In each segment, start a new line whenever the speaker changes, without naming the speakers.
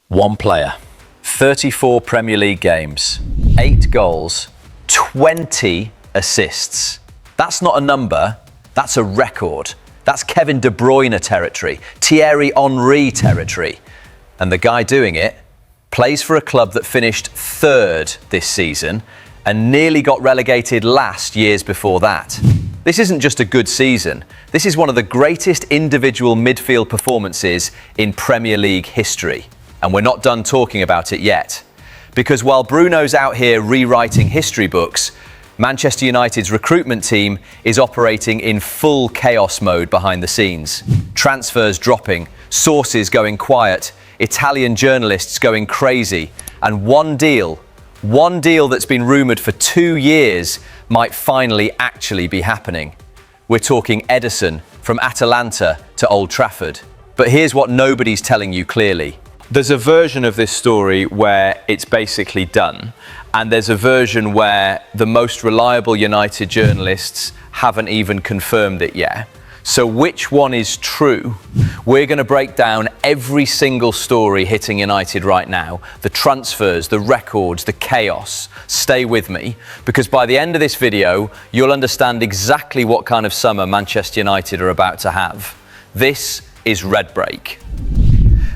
One player, 34 Premier League games, 8 goals, 20 assists. That's not a number, that's a record. That's Kevin De Bruyne territory, Thierry Henry territory. And the guy doing it plays for a club that finished third this season and nearly got relegated last years before that. This isn't just a good season. This is one of the greatest individual midfield performances in Premier League history. And we're not done talking about it yet. Because while Bruno's out here rewriting history books, Manchester United's recruitment team is operating in full chaos mode behind the scenes. Transfers dropping, sources going quiet, Italian journalists going crazy, and one deal that's been rumoured for 2 years might finally actually be happening. We're talking Ederson from Atalanta to Old Trafford. But here's what nobody's telling you clearly. There's a version of this story where it's basically done, and there's a version where the most reliable United journalists haven't even confirmed it yet. So which one is true? We're going to break down every single story hitting United right now, the transfers, the records, the chaos. Stay with me, because by the end of this video, you'll understand exactly what kind of summer Manchester United are about to have. This is Red Break.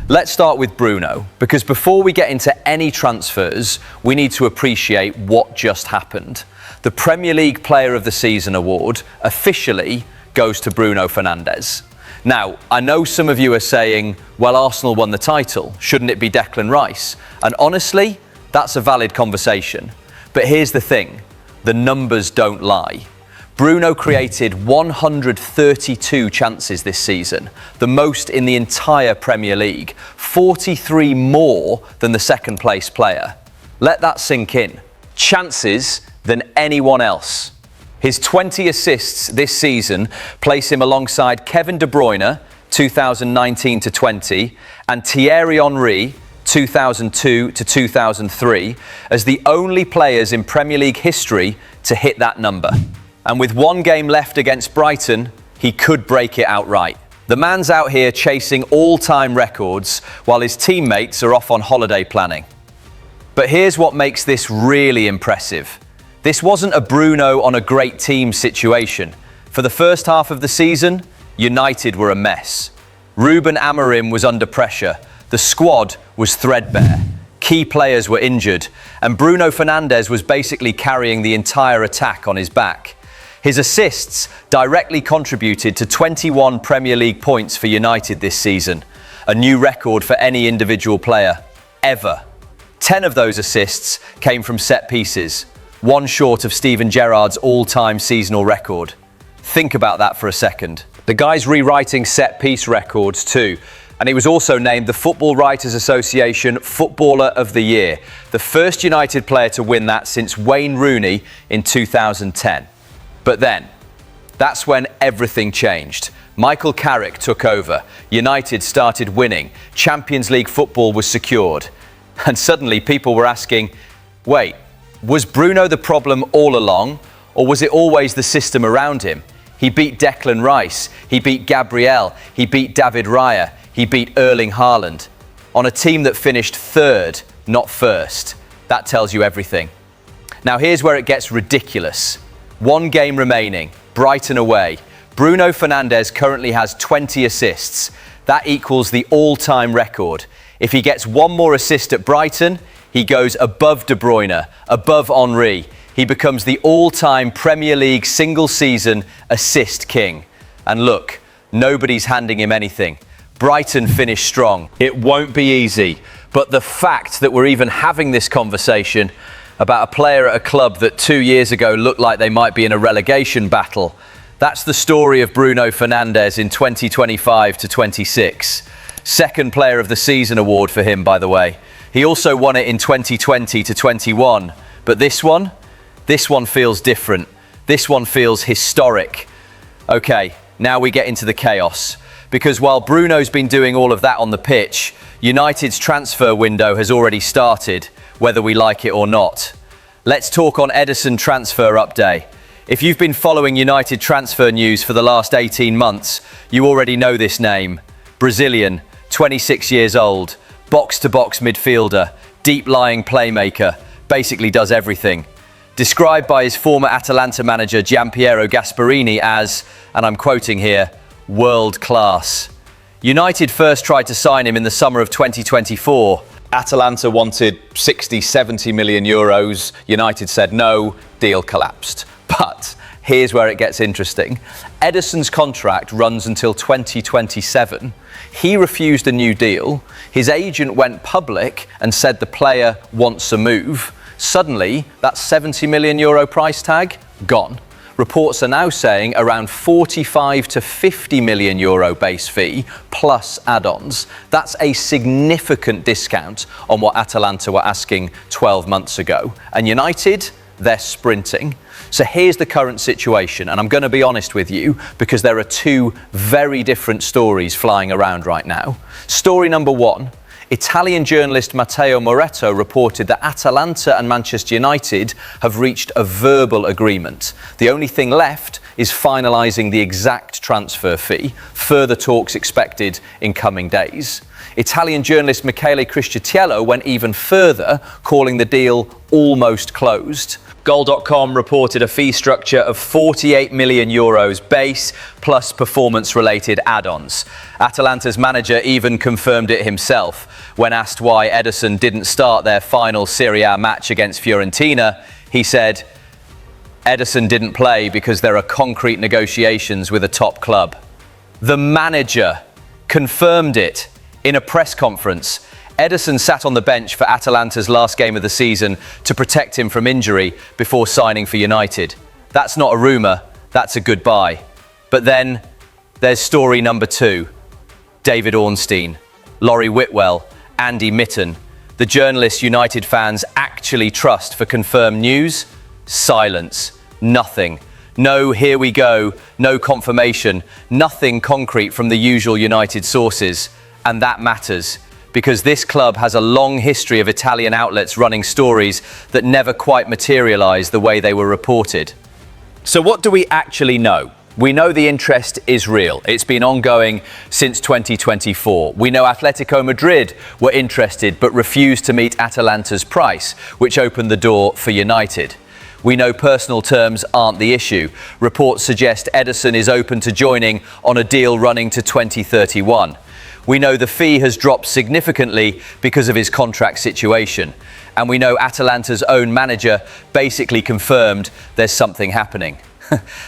Let's start with Bruno, because before we get into any transfers, we need to appreciate what just happened. The Premier League Player of the Season award officially goes to Bruno Fernandes. Now, I know some of you are saying, well, Arsenal won the title, shouldn't it be Declan Rice? And honestly, that's a valid conversation. But here's the thing, the numbers don't lie. Bruno created 132 chances this season, the most in the entire Premier League, 43 more than the second place player. Let that sink in. Chances than anyone else. His 20 assists this season place him alongside Kevin De Bruyne, 2019-20, and Thierry Henry, 2002-2003, as the only players in Premier League history to hit that number. And with one game left against Brighton, he could break it outright. The man's out here chasing all-time records while his teammates are off on holiday planning. But here's what makes this really impressive. This wasn't a Bruno on a great team situation. For the first half of the season, United were a mess. Ruben Amorim was under pressure. The squad was threadbare. Key players were injured. And Bruno Fernandes was basically carrying the entire attack on his back. His assists directly contributed to 21 Premier League points for United this season, a new record for any individual player, ever. 10 of those assists came from set pieces, one short of Steven Gerrard's all-time seasonal record. Think about that for a second. The guy's rewriting set-piece records too, and he was also named the Football Writers Association Footballer of the Year, the first United player to win that since Wayne Rooney in 2010. But then, that's when everything changed. Michael Carrick took over. United started winning. Champions League football was secured. And suddenly people were asking, wait, was Bruno the problem all along? Or was it always the system around him? He beat Declan Rice. He beat Gabriel. He beat David Raya. He beat Erling Haaland. On a team that finished third, not first. That tells you everything. Now here's where it gets ridiculous. One game remaining, Brighton away. Bruno Fernandes currently has 20 assists. That equals the all-time record. If he gets one more assist at Brighton, he goes above De Bruyne, above Henry. He becomes the all-time Premier League single-season assist king. And look, nobody's handing him anything. Brighton finished strong. It won't be easy, but the fact that we're even having this conversation about a player at a club that 2 years ago looked like they might be in a relegation battle. That's the story of Bruno Fernandes in 2025-26. Second Player of the Season award for him, by the way. He also won it in 2020-21. But this one feels different. This one feels historic. Okay, now we get into the chaos. Because while Bruno's been doing all of that on the pitch, United's transfer window has already started, whether we like it or not. Let's talk on Ederson transfer update. If you've been following United transfer news for the last 18 months, you already know this name. Brazilian, 26 years old, box-to-box midfielder, deep-lying playmaker, basically does everything. Described by his former Atalanta manager Gianpiero Gasperini as, and I'm quoting here, world class. United first tried to sign him in the summer of 2024. Atalanta wanted 60-70 million euros. United said no, deal collapsed. But here's where it gets interesting. Ederson's contract runs until 2027. He refused a new deal. His agent went public and said the player wants a move. Suddenly, that 70 million euro price tag, gone. Reports are now saying around 45 to 50 million euro base fee plus add-ons. That's a significant discount on what Atalanta were asking 12 months ago. And United, they're sprinting. So here's the current situation, and I'm going to be honest with you because there are two very different stories flying around right now. Story number one, Italian journalist Matteo Moretto reported that Atalanta and Manchester United have reached a verbal agreement. The only thing left is finalising the exact transfer fee. Further talks expected in coming days. Italian journalist Michele Criscitiello went even further, calling the deal almost closed. Goal.com reported a fee structure of 48 million euros base plus performance-related add-ons. Atalanta's manager even confirmed it himself. When asked why Ederson didn't start their final Serie A match against Fiorentina, he said, Ederson didn't play because there are concrete negotiations with a top club. The manager confirmed it in a press conference. Ederson sat on the bench for Atalanta's last game of the season to protect him from injury before signing for United. That's not a rumour, that's a goodbye. But then there's story number two. David Ornstein, Laurie Whitwell, Andy Mitten. The journalists United fans actually trust for confirmed news? Silence. Nothing. No, here we go. No confirmation. Nothing concrete from the usual United sources. And that matters, because this club has a long history of Italian outlets running stories that never quite materialise the way they were reported. So what do we actually know? We know the interest is real. It's been ongoing since 2024. We know Atletico Madrid were interested but refused to meet Atalanta's price, which opened the door for United. We know personal terms aren't the issue. Reports suggest Ederson is open to joining on a deal running to 2031. We know the fee has dropped significantly because of his contract situation. And we know Atalanta's own manager basically confirmed there's something happening.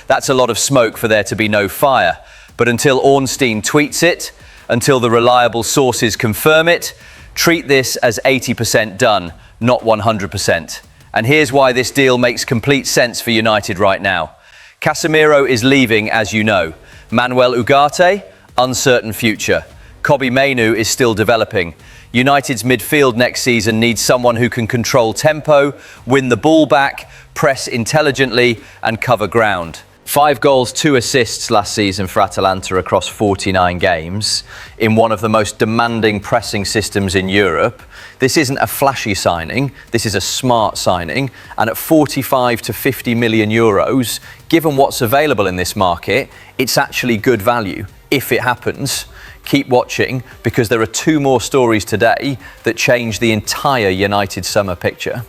That's a lot of smoke for there to be no fire. But until Ornstein tweets it, until the reliable sources confirm it, treat this as 80% done, not 100%. And here's why this deal makes complete sense for United right now. Casemiro is leaving, as you know. Manuel Ugarte, uncertain future. Kobbie Mainoo is still developing. United's midfield next season needs someone who can control tempo, win the ball back, press intelligently and cover ground. 5 goals, 2 assists last season for Atalanta across 49 games in one of the most demanding pressing systems in Europe. This isn't a flashy signing, this is a smart signing, and at 45 to 50 million euros, given what's available in this market, it's actually good value if it happens. Keep watching, because there are 2 more stories today that change the entire United summer picture.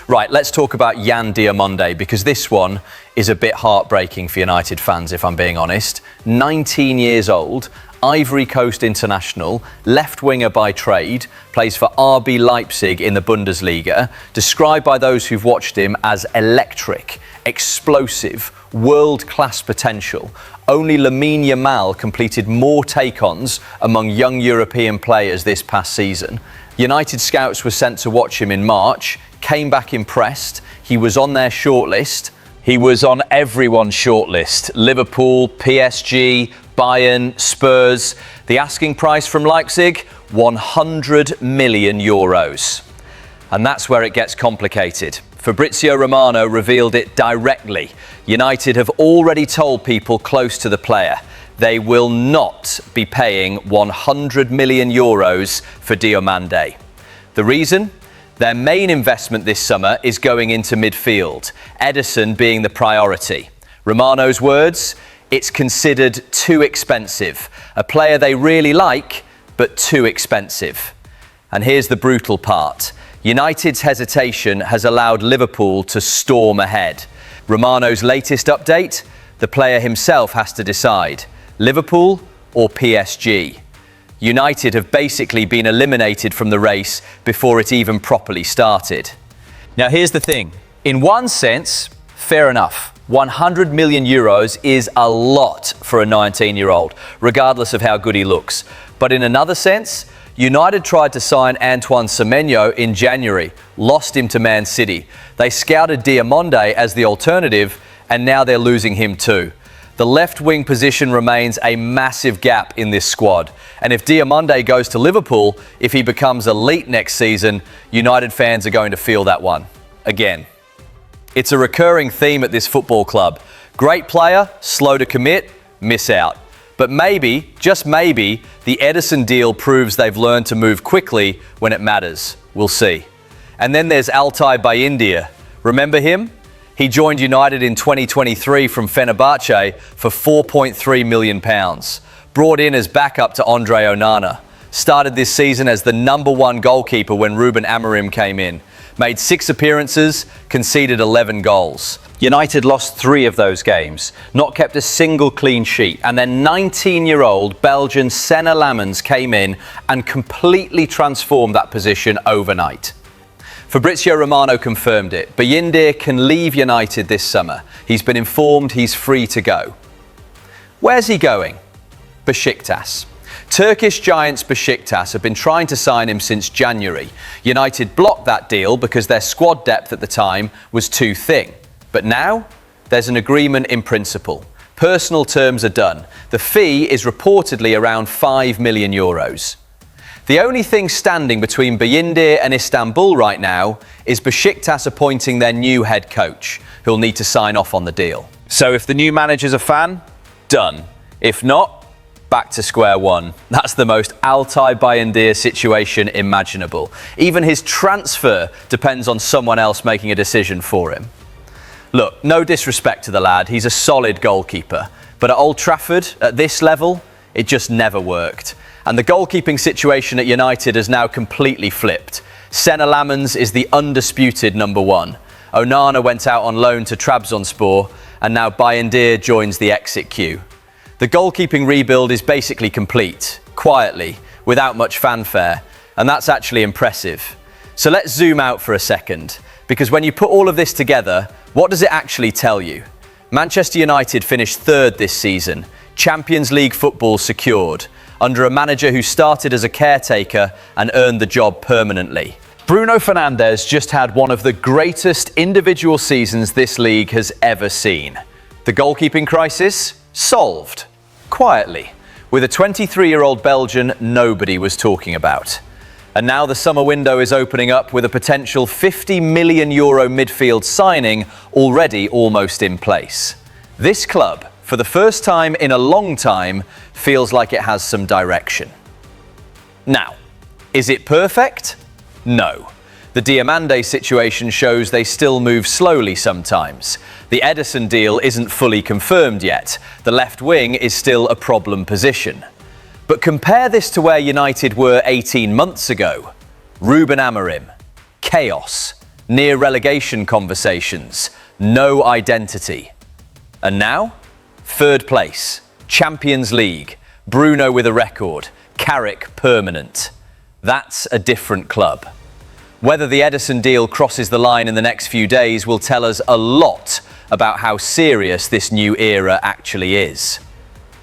Right, let's talk about Yan Diomande, because this one is a bit heartbreaking for United fans, if I'm being honest. 19 years old, Ivory Coast international, left winger by trade, plays for RB Leipzig in the Bundesliga, described by those who've watched him as electric, explosive, world-class potential. Only Lamine Yamal completed more take-ons among young European players this past season. United scouts were sent to watch him in March, came back impressed. He was on their shortlist. He was on everyone's shortlist. Liverpool, PSG, Bayern, Spurs. The asking price from Leipzig, 100 million euros. And that's where it gets complicated. Fabrizio Romano revealed it directly. United have already told people close to the player they will not be paying 100 million euros for Diomande. The reason? Their main investment this summer is going into midfield, Ederson being the priority. Romano's words, it's considered too expensive. A player they really like, but too expensive. And here's the brutal part. United's hesitation has allowed Liverpool to storm ahead. Romano's latest update, the player himself has to decide, Liverpool or PSG. United have basically been eliminated from the race before it even properly started. Now here's the thing, in one sense, fair enough. 100 million euros is a lot for a 19-year-old, regardless of how good he looks. But in another sense, United tried to sign Antoine Semenyo in January, lost him to Man City. They scouted Diomande as the alternative, and now they're losing him too. The left wing position remains a massive gap in this squad. And if Diomande goes to Liverpool, if he becomes elite next season, United fans are going to feel that one again. It's a recurring theme at this football club. Great player, slow to commit, miss out. But maybe, just maybe, the Ederson deal proves they've learned to move quickly when it matters. We'll see. And then there's Altay Bayindir. Remember him? He joined United in 2023 from Fenerbahce for £4.3 million. Brought in as backup to Andre Onana. Started this season as the #1 goalkeeper when Ruben Amorim came in. Made 6 appearances, conceded 11 goals. United lost 3 of those games, not kept a single clean sheet, and then 19-year-old Belgian Senna Lammens came in and completely transformed that position overnight. Fabrizio Romano confirmed it. Bayindir can leave United this summer. He's been informed he's free to go. Where's he going? Besiktas. Turkish giants Besiktas have been trying to sign him since January. United blocked that deal because their squad depth at the time was too thin. But now, there's an agreement in principle. Personal terms are done. The fee is reportedly around €5 million. The only thing standing between Bayindir and Istanbul right now is Besiktas appointing their new head coach, who'll need to sign off on the deal. So if the new manager's a fan, done. If not, back to square one. That's the most Altay Bayindir situation imaginable. Even his transfer depends on someone else making a decision for him. Look, no disrespect to the lad, he's a solid goalkeeper. But at Old Trafford, at this level, it just never worked. And the goalkeeping situation at United has now completely flipped. Senna Lammens is the undisputed #1. Onana went out on loan to Trabzonspor, and now Bayindir joins the exit queue. The goalkeeping rebuild is basically complete, quietly, without much fanfare, and that's actually impressive. So let's zoom out for a second, because when you put all of this together, what does it actually tell you? Manchester United finished 3rd this season, Champions League football secured, under a manager who started as a caretaker and earned the job permanently. Bruno Fernandes just had one of the greatest individual seasons this league has ever seen. The goalkeeping crisis? Solved. Quietly. With a 23-year-old Belgian nobody was talking about. And now the summer window is opening up with a potential €50 million midfield signing already almost in place. This club, for the first time in a long time, feels like it has some direction. Now, is it perfect? No. The Diomande situation shows they still move slowly sometimes. The Ederson deal isn't fully confirmed yet. The left wing is still a problem position. But compare this to where United were 18 months ago. Ruben Amorim. Chaos. Near relegation conversations. No identity. And now? 3rd place. Champions League. Bruno with a record. Carrick permanent. That's a different club. Whether the Ederson deal crosses the line in the next few days will tell us a lot about how serious this new era actually is.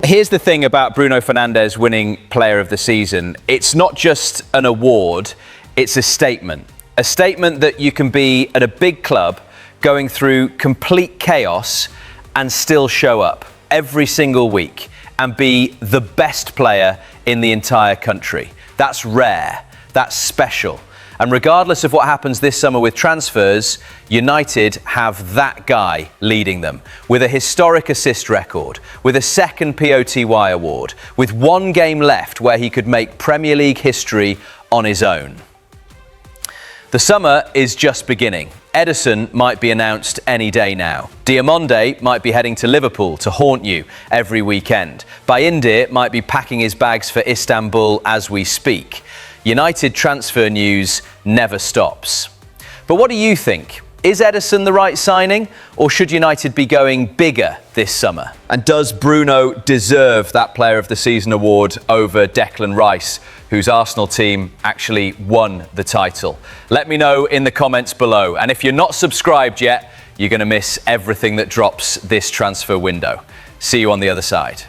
Here's the thing about Bruno Fernandes winning Player of the Season. It's not just an award, it's a statement. A statement that you can be at a big club going through complete chaos and still show up every single week and be the best player in the entire country. That's rare, that's special. And regardless of what happens this summer with transfers, United have that guy leading them, with a historic assist record, with a 2nd POTY award, with 1 game left where he could make Premier League history on his own. The summer is just beginning. Ederson might be announced any day now. Diomande might be heading to Liverpool to haunt you every weekend. Bayindir might be packing his bags for Istanbul as we speak. United transfer news never stops. But what do you think? Is Ederson the right signing, or should United be going bigger this summer? And does Bruno deserve that Player of the Season award over Declan Rice, whose Arsenal team actually won the title? Let me know in the comments below. And if you're not subscribed yet, you're going to miss everything that drops this transfer window. See you on the other side.